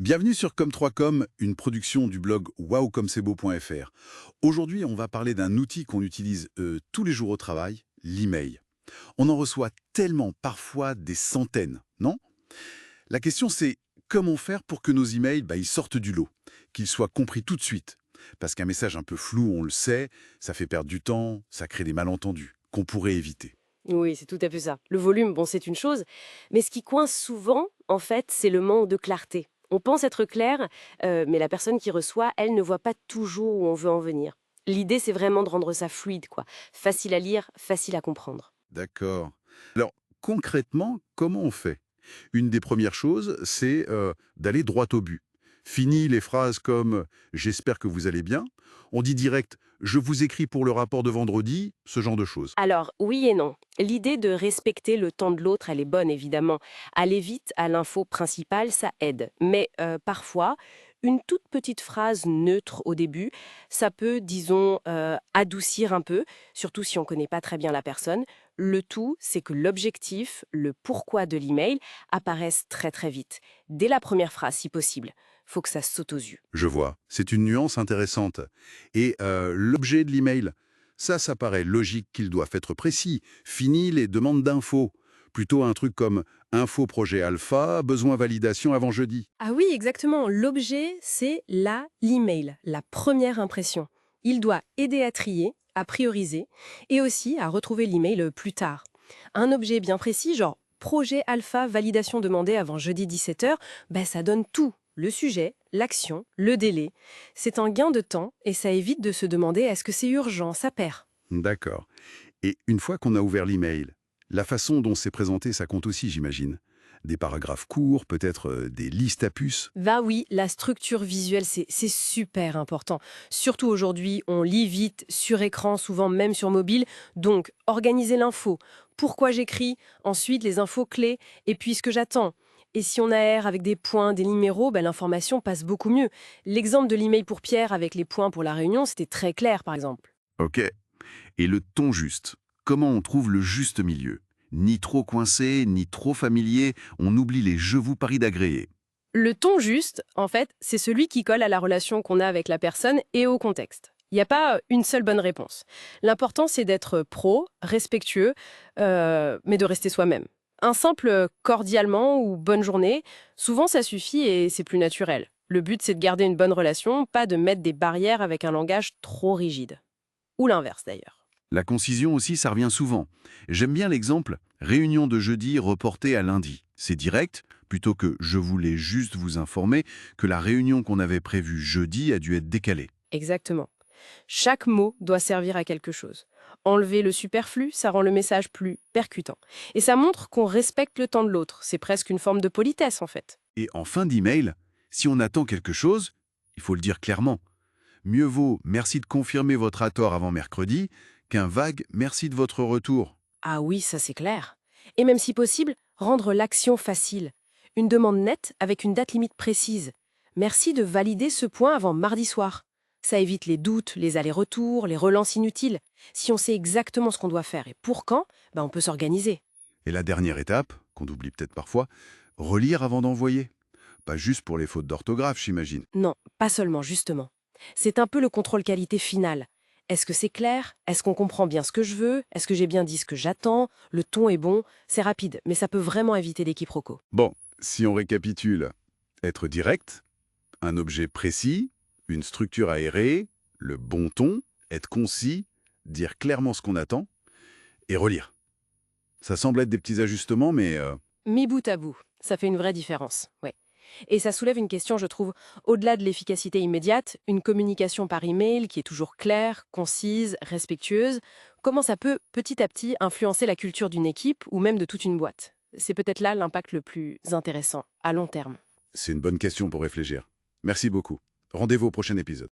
Bienvenue sur Comme3Com, une production du blog wowcomcebo.fr. Aujourd'hui, on va parler d'un outil qu'on utilise tous les jours au travail, l'email. On en reçoit tellement, parfois des centaines, non? La question c'est comment faire pour que nos emails ils sortent du lot, qu'ils soient compris tout de suite. Parce qu'un message un peu flou, on le sait, ça fait perdre du temps, ça crée des malentendus qu'on pourrait éviter. Oui, c'est tout à fait ça. Le volume, bon, c'est une chose, mais ce qui coince souvent, en fait, c'est le manque de clarté. On pense être clair, mais la personne qui reçoit, elle ne voit pas toujours où on veut en venir. L'idée, c'est vraiment de rendre ça fluide, quoi. Facile à lire, facile à comprendre. D'accord. Alors, concrètement, comment on fait? Une des premières choses, c'est d'aller droit au but. Fini les phrases comme «J'espère que vous allez bien». On dit direct «Je vous écris pour le rapport de vendredi», ce genre de choses. Alors, oui et non. L'idée de respecter le temps de l'autre, elle est bonne, évidemment. Aller vite à l'info principale, ça aide. Mais parfois, une toute petite phrase neutre au début, ça peut, disons, adoucir un peu, surtout si on ne connaît pas très bien la personne. Le tout, c'est que l'objectif, le pourquoi de l'email, apparaisse très très vite. Dès la première phrase, si possible. Faut que ça saute aux yeux. Je vois, c'est une nuance intéressante. Et l'objet de l'email, ça paraît logique qu'il doive être précis. Fini les demandes d'infos. Plutôt un truc comme «Info projet alpha, besoin validation avant jeudi». Ah oui, exactement. L'objet, c'est l'email, la première impression. Il doit aider à trier, à prioriser et aussi à retrouver l'email plus tard. Un objet bien précis, genre projet alpha validation demandée avant jeudi 17h, ça donne tout. Le sujet, l'action, le délai. C'est un gain de temps et ça évite de se demander est-ce que c'est urgent, ça perd. D'accord. Et une fois qu'on a ouvert l'email, la façon dont c'est présenté, ça compte aussi, j'imagine. Des paragraphes courts, peut-être des listes à puces. Bah oui, la structure visuelle, c'est super important. Surtout aujourd'hui, on lit vite, sur écran, souvent même sur mobile. Donc, organiser l'info. Pourquoi j'écris, ensuite les infos clés, et puis ce que j'attends. Et si on aère avec des points, des numéros, l'information passe beaucoup mieux. L'exemple de l'email pour Pierre avec les points pour la réunion, c'était très clair, par exemple. Ok. Et le ton juste. Comment on trouve le juste milieu? Ni trop coincé, ni trop familier, on oublie les «je vous parie» d'agréer. Le ton juste, en fait, c'est celui qui colle à la relation qu'on a avec la personne et au contexte. Il n'y a pas une seule bonne réponse. L'important, c'est d'être pro, respectueux, mais de rester soi-même. Un simple cordialement ou bonne journée, souvent ça suffit et c'est plus naturel. Le but, c'est de garder une bonne relation, pas de mettre des barrières avec un langage trop rigide. Ou l'inverse d'ailleurs. La concision aussi, ça revient souvent. J'aime bien l'exemple «réunion de jeudi reportée à lundi». C'est direct, plutôt que «je voulais juste vous informer» que la réunion qu'on avait prévue jeudi a dû être décalée. Exactement. Chaque mot doit servir à quelque chose. Enlever le superflu, ça rend le message plus percutant. Et ça montre qu'on respecte le temps de l'autre. C'est presque une forme de politesse, en fait. Et en fin d'email, si on attend quelque chose, il faut le dire clairement. Mieux vaut «merci de confirmer votre accord avant mercredi» qu'un vague «merci de votre retour». Ah oui, ça c'est clair. Et même si possible, rendre l'action facile. Une demande nette avec une date limite précise. Merci de valider ce point avant mardi soir. Ça évite les doutes, les allers-retours, les relances inutiles. Si on sait exactement ce qu'on doit faire et pour quand, on peut s'organiser. Et la dernière étape, qu'on oublie peut-être parfois, relire avant d'envoyer. Pas juste pour les fautes d'orthographe, j'imagine. Non, pas seulement, justement. C'est un peu le contrôle qualité final. Est-ce que c'est clair? Est-ce qu'on comprend bien ce que je veux? Est-ce que j'ai bien dit ce que j'attends? Le ton est bon? C'est rapide, mais ça peut vraiment éviter des quiproquos. Bon, si on récapitule, être direct, un objet précis, une structure aérée, le bon ton, être concis, dire clairement ce qu'on attend, et relire. Ça semble être des petits ajustements, mais Mis bout à bout, ça fait une vraie différence, ouais. Et ça soulève une question, je trouve, au-delà de l'efficacité immédiate, une communication par email qui est toujours claire, concise, respectueuse, comment ça peut petit à petit influencer la culture d'une équipe ou même de toute une boîte? C'est peut-être là l'impact le plus intéressant, à long terme. c'est une bonne question pour réfléchir. Merci beaucoup. Rendez-vous au prochain épisode.